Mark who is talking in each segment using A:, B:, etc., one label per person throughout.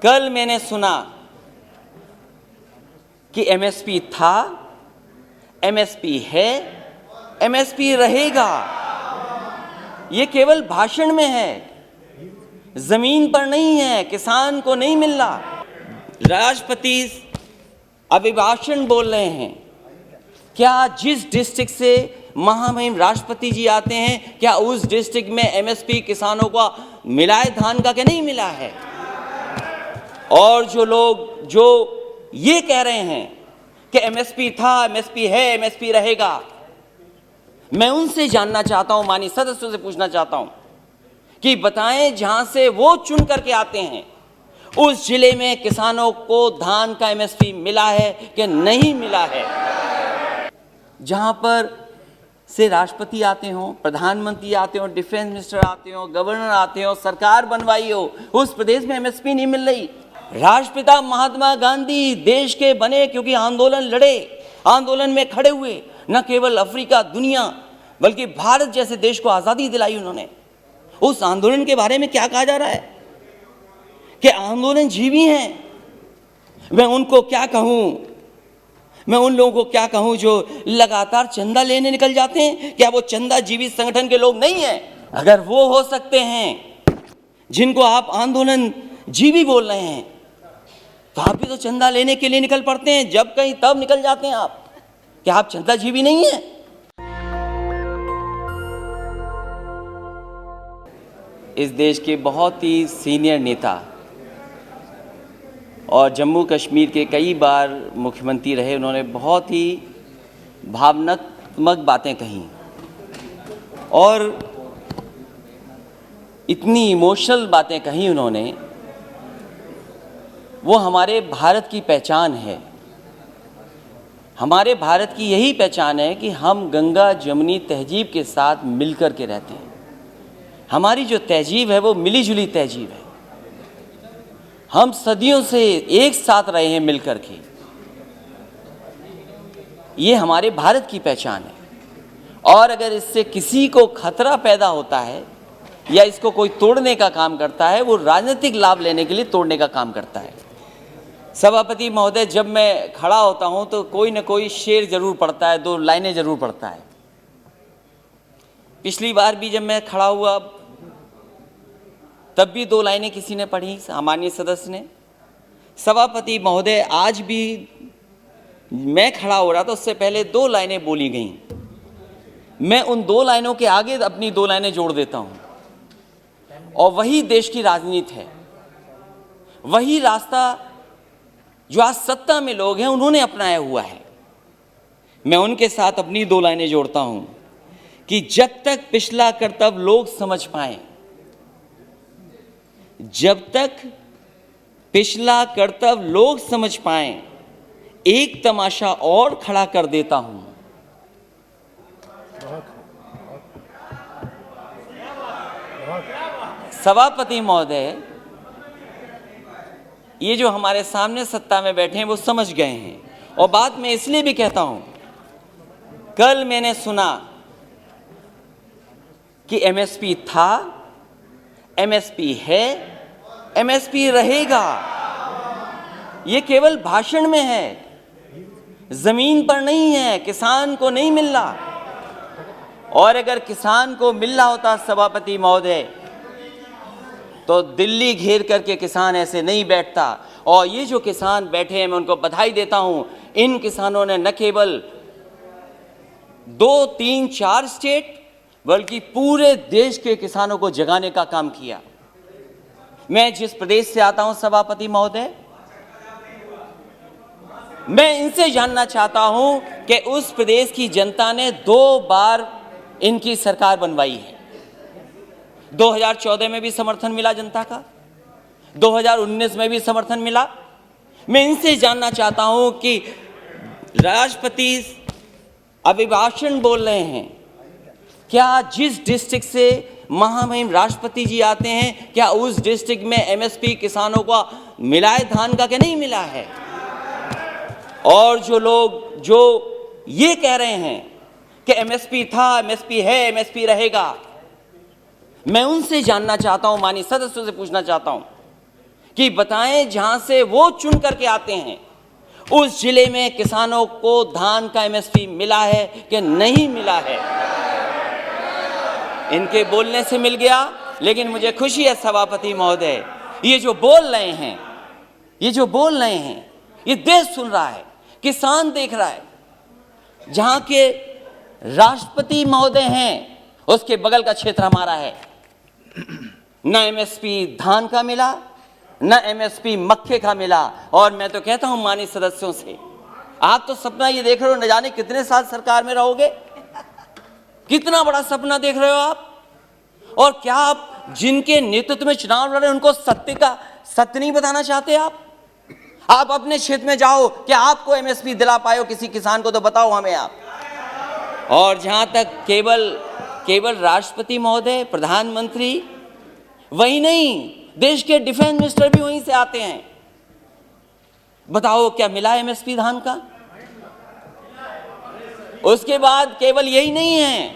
A: कल मैंने सुना कि एमएसपी था, एमएसपी है, एमएसपी रहेगा। ये केवल भाषण में है, जमीन पर नहीं है, किसान को नहीं मिल रहा। राष्ट्रपति अभिभाषण बोल रहे हैं। क्या जिस डिस्ट्रिक्ट से महामहिम राष्ट्रपति जी आते हैं, क्या उस डिस्ट्रिक्ट में एमएसपी किसानों को मिला है धान का कि नहीं मिला है? और जो लोग जो ये कह रहे हैं कि एमएसपी था, एमएसपी है, एमएसपी रहेगा, मैं उनसे जानना चाहता हूं, माननीय सदस्यों से पूछना चाहता हूं कि बताएं जहां से वो चुन करके आते हैं उस जिले में किसानों को धान का एमएसपी मिला है कि नहीं मिला है। जहां पर से राष्ट्रपति आते हो, प्रधानमंत्री आते हो, डिफेंस मिनिस्टर आते हो, गवर्नर आते हो, सरकार बनवाई हो, उस प्रदेश में एमएसपी नहीं मिल रही। राष्ट्रपिता महात्मा गांधी देश के बने क्योंकि आंदोलन लड़े, आंदोलन में खड़े हुए, न केवल अफ्रीका, दुनिया, बल्कि भारत जैसे देश को आजादी दिलाई उन्होंने। उस आंदोलन के बारे में क्या कहा जा रहा है कि आंदोलन जीवी हैं। मैं उनको क्या कहूं, मैं उन लोगों को क्या कहूं जो लगातार चंदा लेने निकल जाते हैं? क्या वो चंदा जीवी संगठन के लोग नहीं हैं? अगर वो हो सकते हैं जिनको आप आंदोलन जीवी बोल रहे हैं, तो आप भी तो चंदा लेने के लिए निकल पड़ते हैं, जब कहीं तब निकल जाते हैं आप। क्या आप चंदा जीवी नहीं है? इस देश के बहुत ही सीनियर नेता और जम्मू कश्मीर के कई बार मुख्यमंत्री रहे, उन्होंने बहुत ही भावनात्मक बातें कही और इतनी इमोशनल बातें कही उन्होंने। वो हमारे भारत की पहचान है। हमारे भारत की यही पहचान है कि हम गंगा जमुनी तहजीब के साथ मिलकर के रहते हैं। हमारी जो तहजीब है वो मिली जुली तहजीब है। हम सदियों से एक साथ रहे हैं मिलकर के। ये हमारे भारत की पहचान है। और अगर इससे किसी को खतरा पैदा होता है या इसको कोई तोड़ने का काम करता है, वो राजनीतिक लाभ लेने के लिए तोड़ने का काम करता है। सभापति महोदय, जब मैं खड़ा होता हूं तो कोई ना कोई शेर जरूर पढ़ता है, दो लाइनें जरूर पढ़ता है। पिछली बार भी जब मैं खड़ा हुआ तब भी दो लाइनें किसी ने पढ़ी, सामान्य सदस्य ने। सभापति महोदय, आज भी मैं खड़ा हो रहा था, उससे पहले दो लाइनें बोली गईं। मैं उन दो लाइनों के आगे अपनी दो लाइनें जोड़ देता हूं। और वही देश की राजनीति है, वही रास्ता जो आज सत्ता में लोग हैं उन्होंने अपनाया हुआ है। मैं उनके साथ अपनी दो लाइनें जोड़ता हूं कि जब तक पिछला कर्तव्य लोग समझ पाएं, जब तक पिछला कर्तव्य लोग समझ पाएं, एक तमाशा और खड़ा कर देता हूं। सभापति महोदय, ये जो हमारे सामने सत्ता में बैठे हैं वो समझ गए हैं। और बात मैं इसलिए भी कहता हूं, कल मैंने सुना कि एमएसपी था, एमएसपी है, एमएसपी रहेगा। ये केवल भाषण में है, जमीन पर नहीं है, किसान को नहीं मिल रहा। और अगर किसान को मिल रहा होता सभापति महोदय, तो दिल्ली घेर करके किसान ऐसे नहीं बैठता। और ये जो किसान बैठे हैं, मैं उनको बधाई देता हूं। इन किसानों ने न केवल 2, 3, 4 स्टेट बल्कि पूरे देश के किसानों को जगाने का काम किया। मैं जिस प्रदेश से आता हूं सभापति महोदय, मैं इनसे जानना चाहता हूं कि उस प्रदेश की जनता ने 2 बार इनकी सरकार बनवाई है। 2014 में भी समर्थन मिला जनता का, 2019 में भी समर्थन मिला। मैं इनसे जानना चाहता हूं कि राष्ट्रपति अभिभाषण बोल रहे हैं, क्या जिस डिस्ट्रिक्ट से महामहिम राष्ट्रपति जी आते हैं, क्या उस डिस्ट्रिक्ट में एमएसपी किसानों को मिला है धान का कि नहीं मिला है? और जो लोग जो ये कह रहे हैं कि एमएसपी था, एमएसपी है, एमएसपी रहेगा, मैं उनसे जानना चाहता हूं, माननीय सदस्यों से पूछना चाहता हूं कि बताएं जहां से वो चुन करके आते हैं उस जिले में किसानों को धान का एमएसपी मिला है कि नहीं मिला है। इनके बोलने से मिल गया, लेकिन मुझे खुशी है सभापति महोदय, ये जो बोल रहे हैं, ये देश सुन रहा है, किसान देख रहा है। जहां के राष्ट्रपति महोदय हैं उसके बगल का क्षेत्र हमारा है। न एमएसपी धान का मिला, न एमएसपी मक्के का मिला। और मैं तो कहता हूं माननीय सदस्यों से, आप तो सपना ये देख रहे हो, न जाने कितने साल सरकार में रहोगे, कितना बड़ा सपना देख रहे हो आप। और क्या आप जिनके नेतृत्व में चुनाव लड़ रहे हैं उनको सत्य नहीं बताना चाहते? आप अपने क्षेत्र में जाओ, क्या आपको एमएसपी दिला पाए हो किसी किसान को, तो बताओ हमें आप। और जहां तक केवल राष्ट्रपति महोदय, प्रधानमंत्री, वही नहीं, देश के डिफेंस मिनिस्टर भी वहीं से आते हैं। बताओ क्या मिला एमएसपी धान का? उसके बाद केवल यही नहीं है,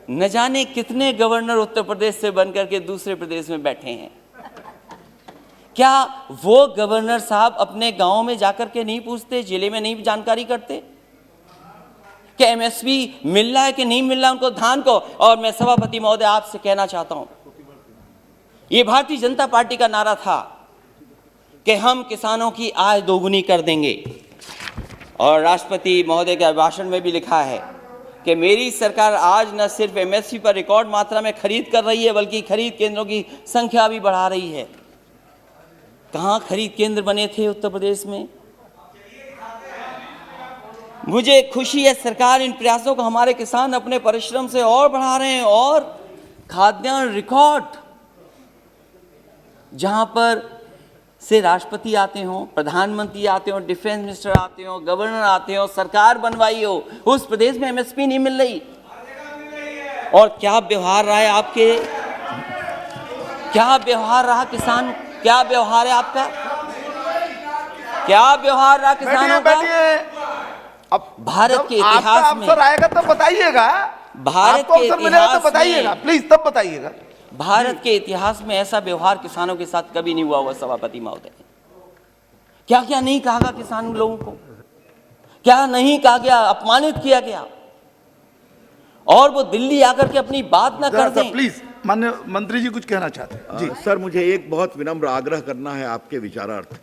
A: न जाने कितने गवर्नर उत्तर प्रदेश से बनकर के दूसरे प्रदेश में बैठे हैं। क्या वो गवर्नर साहब अपने गांव में जाकर के नहीं पूछते, जिले में नहीं जानकारी करते कि एमएसपी मिल रहा है कि नहीं मिल रहा उनको धान को? और मैं सभापति महोदय आपसे कहना चाहता हूं, ये भारतीय जनता पार्टी का नारा था कि हम किसानों की आय दोगुनी कर देंगे। और राष्ट्रपति महोदय के भाषण में भी लिखा है कि मेरी सरकार आज न सिर्फ एमएसपी पर रिकॉर्ड मात्रा में खरीद कर रही है, बल्कि खरीद केंद्रों की संख्या भी बढ़ा रही है। कहां खरीद केंद्र बने थे उत्तर प्रदेश में? मुझे खुशी है सरकार इन प्रयासों को, हमारे किसान अपने परिश्रम से और बढ़ा रहे हैं। और खाद्यान्न रिकॉर्ड, जहां पर से राष्ट्रपति आते हों, प्रधानमंत्री आते हों, डिफेंस मिनिस्टर आते हों, गवर्नर आते हों, सरकार बनवाई हो, उस प्रदेश में एमएसपी नहीं मिल रही। और क्या व्यवहार रहा है आपके, क्या व्यवहार रहा किसान, क्या व्यवहार है आपका, क्या व्यवहार रहा किसानों का?
B: अब
A: भारत के इतिहास में
B: अवसर आएगा तब बताइएगा,
A: भारत के इतिहास
B: तो बताइएगा, प्लीज तब बताइएगा।
A: भारत के इतिहास में ऐसा व्यवहार किसानों के साथ कभी नहीं हुआ हुआ सभापति महोदय। क्या क्या नहीं कहा गया किसान लोगों को, क्या नहीं कहा गया, अपमानित किया गया, और वो दिल्ली आकर के अपनी बात ना कर दें।
B: प्लीज माननीय मंत्री जी कुछ कहना चाहते हैं जी।
C: सर, मुझे एक बहुत विनम्र आग्रह करना है आपके विचारार्थ।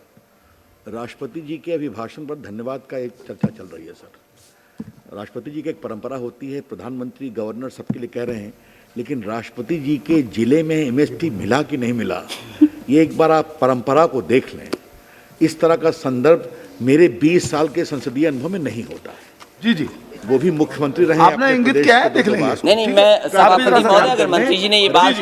C: राष्ट्रपति जी के अभिभाषण पर धन्यवाद का एक चर्चा चल रही है सर। राष्ट्रपति जी की एक परंपरा होती है, प्रधानमंत्री, गवर्नर सबके लिए कह रहे हैं, लेकिन राष्ट्रपति जी के जिले में एमएसपी मिला कि नहीं मिला, ये एक बार आप परंपरा को देख लें। इस तरह का संदर्भ मेरे 20 साल के संसदीय अनुभव में नहीं होता है।
B: जी जी,
C: वो भी मुख्यमंत्री रहे।
B: आपने इंगित किया है, देख लेंगे।
A: नहीं, मैं सभापति महोदय, अगर मंत्री जी ने ये बात,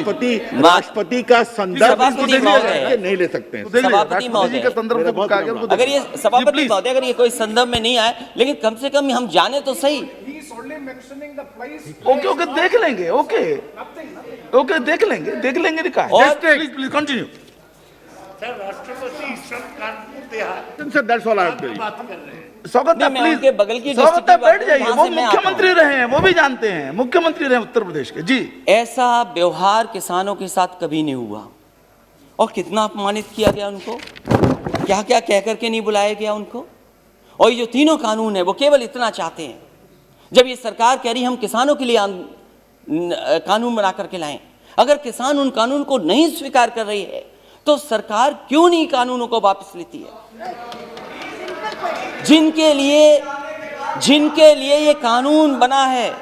C: राष्ट्रपति का संदर्भ नहीं ले सकते हैं।
A: सभापति महोदय, अगर ये सभापति महोदय अगर ये कोई संदर्भ में नहीं आए, लेकिन कम से कम हम जाने तो सही।
B: ओके, देख लेंगे, ओके देख लेंगे लिखा है।
A: और
B: प्लीज कंटिन्यू
D: सर। राष्ट्रपति
C: sir, that's all I am
B: स्वागत है, प्लीज
A: उनके बगल की
B: स्वागत है, बैठ जाइए। वो मुख्यमंत्री रहे हैं, वो भी जानते हैं, मुख्यमंत्री रहे उत्तर प्रदेश के जी।
A: ऐसा व्यवहार किसानों के साथ कभी नहीं हुआ। और कितना अपमानित किया गया उनको, क्या क्या कह करके नहीं बुलाया गया उनको। और ये जो तीनों कानून है वो केवल इतना चाहते हैं, जब ये सरकार कह रही हम किसानों के लिए कानून बना करके लाएं, अगर किसान उन कानून को नहीं स्वीकार कर रही है तो सरकार क्यों नहीं कानूनों को वापस लेती है? जिनके लिए ये कानून बना है,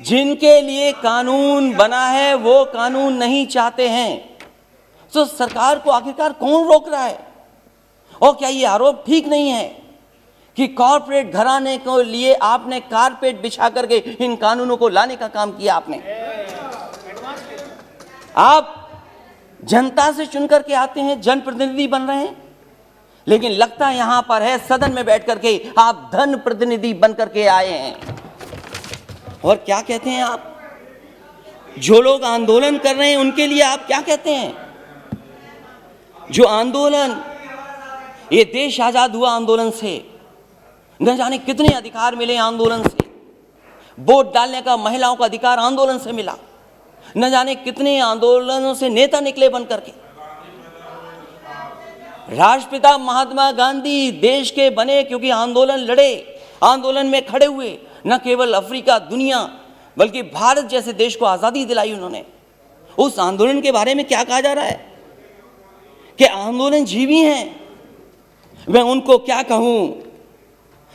A: जिनके लिए कानून बना है, वो कानून नहीं चाहते हैं, तो सरकार को आखिरकार कौन रोक रहा है? और क्या ये आरोप ठीक नहीं है कि कॉर्पोरेट घराने को लिए आपने कारपेट बिछा करके इन कानूनों को लाने का काम किया? आपने, आप जनता से चुन करके आते हैं, जनप्रतिनिधि बन रहे हैं, लेकिन लगता यहां पर है सदन में बैठ करके आप धन प्रतिनिधि बन करके आए हैं। और क्या कहते हैं आप? जो लोग आंदोलन कर रहे हैं उनके लिए आप क्या कहते हैं? जो आंदोलन, ये देश आजाद हुआ आंदोलन से, न जाने कितने अधिकार मिले आंदोलन से। वोट डालने का महिलाओं का अधिकार आंदोलन से मिला। न जाने कितने आंदोलनों से नेता निकले बन करके। राष्ट्रपिता महात्मा गांधी देश के बने क्योंकि आंदोलन लड़े, आंदोलन में खड़े हुए, न केवल अफ्रीका, दुनिया, बल्कि भारत जैसे देश को आजादी दिलाई उन्होंने। उस आंदोलन के बारे में क्या कहा जा रहा है कि आंदोलन जीवी हैं। मैं उनको क्या कहूं,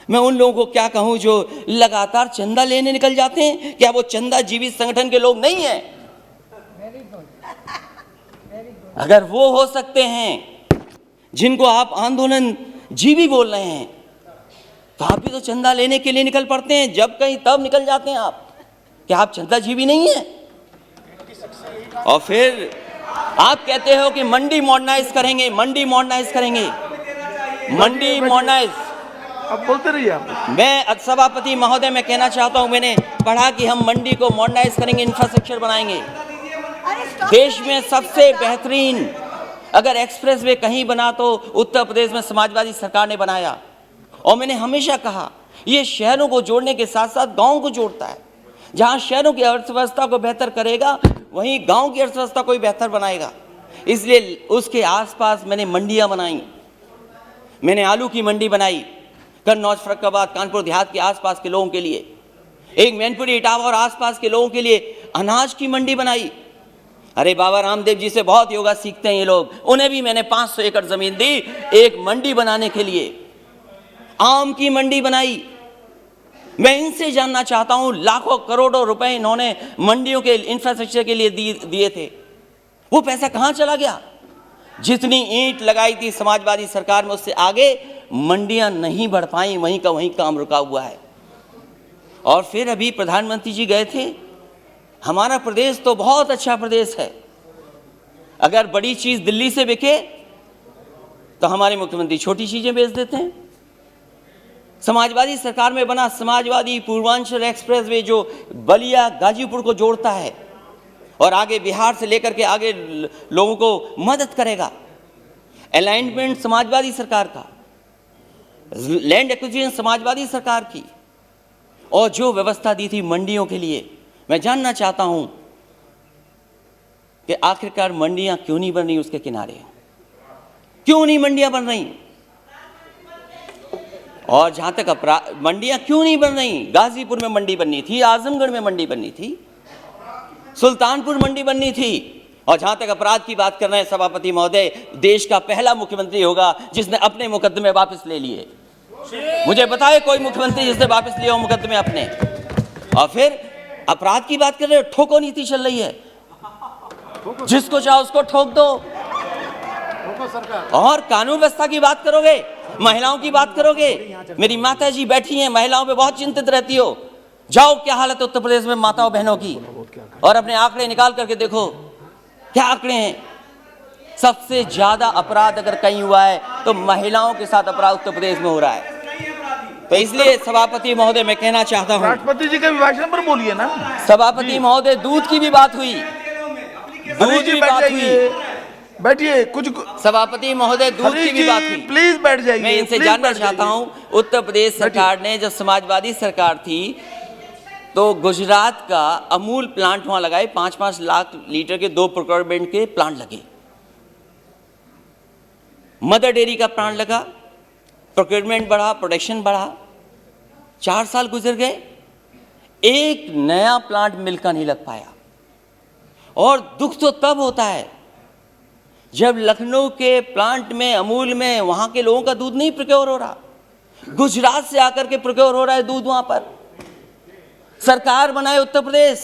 A: मैं उन लोगों को क्या कहूं जो लगातार चंदा लेने निकल जाते हैं? क्या वो चंदा जीवी संगठन के लोग नहीं हैं? अगर वो हो सकते हैं जिनको आप आंदोलन जीवी बोल रहे हैं, तो आप भी तो चंदा लेने के लिए निकल पड़ते हैं, जब कहीं तब निकल जाते हैं आप। क्या आप चंदा जीवी नहीं है? और फिर आप कहते हो कि मंडी मॉडर्नाइज करेंगे, मंडी मॉडर्नाइज करेंगे, मंडी मॉडर्नाइज।
B: अब बोलते रहिए आप।
A: मैं सभापति महोदय मैं कहना चाहता हूं, मैंने पढ़ा कि हम मंडी को मॉडर्नाइज करेंगे, इंफ्रास्ट्रक्चर बनाएंगे। देश में सबसे बेहतरीन अगर एक्सप्रेस वे कहीं बना तो उत्तर प्रदेश में समाजवादी सरकार ने बनाया। और मैंने हमेशा कहा ये शहरों को जोड़ने के साथ साथ गांव को जोड़ता है। जहां शहरों की अर्थव्यवस्था को बेहतर करेगा, वहीं गांव की अर्थव्यवस्था को भी बेहतर बनाएगा। इसलिए उसके आसपास मैंने मंडियां बनाई। मैंने आलू की मंडी बनाई कन्नौज, फर्रुखाबाद, कानपुर देहात के आसपास के लोगों के लिए। एक मैनपुरी, इटावा और आसपास के लोगों के लिए अनाज की मंडी बनाई। अरे बाबा रामदेव जी से बहुत योगा सीखते हैं ये लोग। उन्हें भी मैंने 500 एकड़ जमीन दी एक मंडी बनाने के लिए। आम की मंडी बनाई। मैं इनसे जानना चाहता हूं, लाखों करोड़ों रुपए इन्होंने मंडियों के इंफ्रास्ट्रक्चर के लिए दिए थे, वो पैसा कहां चला गया? जितनी ईंट लगाई थी समाजवादी सरकार में, उससे आगे मंडियां नहीं बढ़ पाई, वहीं का वहीं काम रुका हुआ है। और फिर अभी प्रधानमंत्री जी गए थे। हमारा प्रदेश तो बहुत अच्छा प्रदेश है। अगर बड़ी चीज दिल्ली से बिके तो हमारे मुख्यमंत्री छोटी चीजें बेच देते हैं। समाजवादी सरकार में बना समाजवादी पूर्वांचल एक्सप्रेस वे जो बलिया गाजीपुर को जोड़ता है और आगे बिहार से लेकर के आगे लोगों को मदद करेगा। अलाइनमेंट समाजवादी सरकार का, लैंड एक्विजिशन समाजवादी सरकार की, और जो व्यवस्था दी थी मंडियों के लिए। मैं जानना चाहता हूं कि आखिरकार मंडियां क्यों नहीं बन रही उसके किनारे? क्यों नहीं मंडियां बन रही? और जहां तक मंडियां क्यों नहीं बन रही? गाजीपुर में मंडी बननी थी, आजमगढ़ में मंडी बननी थी, सुल्तानपुर मंडी बननी थी। और जहां तक अपराध की बात कर रहे हैं सभापति महोदय, देश का पहला मुख्यमंत्री होगा जिसने अपने मुकदमे वापस ले लिए। मुझे बताए कोई मुख्यमंत्री जिसने वापस लिया हो मुकदमे अपने। और फिर अपराध की बात कर रहे हो, ठोको नीति चल रही है, जिसको चाहो उसको ठोक दो। और कानून व्यवस्था की बात करोगे, महिलाओं की बात करोगे। मेरी माता जी बैठी हैं, महिलाओं पे बहुत चिंतित रहती हो। जाओ क्या हालत है उत्तर प्रदेश में माताओं बहनों की, और अपने आंकड़े निकाल करके देखो क्या आंकड़े हैं। सबसे ज्यादा अपराध अगर कहीं हुआ है तो महिलाओं के साथ अपराध उत्तर प्रदेश में हो रहा है। तो इसलिए सभापति महोदय मैं कहना चाहता हूं,
B: राष्ट्रपति जी के अभिभाषण पर बोलिए ना।
A: सभापति महोदय, दूध की भी बात हुई, दूध की बात हुई।
B: बैठिए। कुछ
A: सभापति महोदय, दूध की भी बात हुई।
B: प्लीज बैठ जाइए।
A: मैं इनसे जानना चाहता हूं, उत्तर प्रदेश सरकार ने जब समाजवादी सरकार थी तो गुजरात का अमूल प्लांट वहां लगाए, 5-5 लाख लीटर के 2 प्रोक्योरमेंट के प्लांट लगे। मदर डेयरी का प्लांट लगा, प्रोक्योरमेंट बढ़ा, प्रोडक्शन बढ़ा। 4 साल गुजर गए, एक नया प्लांट मिल का नहीं लग पाया। और दुख तो तब होता है जब लखनऊ के प्लांट में, अमूल में, वहां के लोगों का दूध नहीं प्रोक्योर हो रहा, गुजरात से आकर के प्रोक्योर हो रहा है दूध। वहां पर सरकार बनाए उत्तर प्रदेश,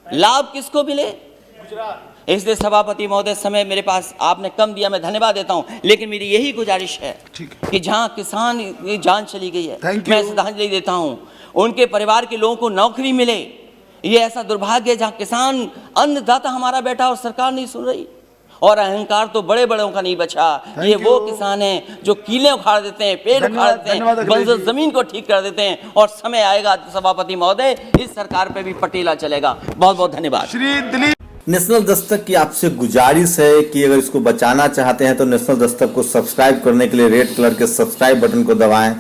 A: लाभ किसको मिले? इसलिए सभापति महोदय, समय मेरे पास आपने कम दिया, मैं धन्यवाद देता हूं, लेकिन मेरी यही गुजारिश है कि जहां किसान की जान चली गई है, मैं श्रद्धांजलि देता हूं, उनके परिवार के लोगों को नौकरी मिले। ये ऐसा दुर्भाग्य है जहां किसान अन्नदाता हमारा बैठा और सरकार नहीं सुन रही। और अहंकार तो बड़े बड़ों का नहीं बचा। ये वो किसान हैं जो कीले उखाड़ देते हैं, पेड़ उखाड़ देते हैं, बंजर जमीन को ठीक कर देते हैं। और समय आएगा सभापति महोदय, इस सरकार पे भी पटेला चलेगा। बहुत बहुत धन्यवाद।
B: श्री दिलीप।
E: नेशनल दस्तक की आपसे गुजारिश है कि अगर इसको बचाना चाहते हैं तो नेशनल दस्तक को सब्सक्राइब करने के लिए रेड कलर के सब्सक्राइब बटन को दबाएं,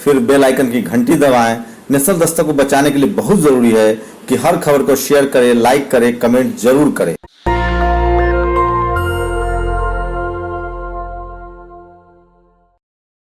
E: फिर बेल आइकन की घंटी दबाएं। नेशनल दस्तक को बचाने के लिए बहुत जरूरी है कि हर खबर को शेयर करें, लाइक करें, कमेंट जरूर करें।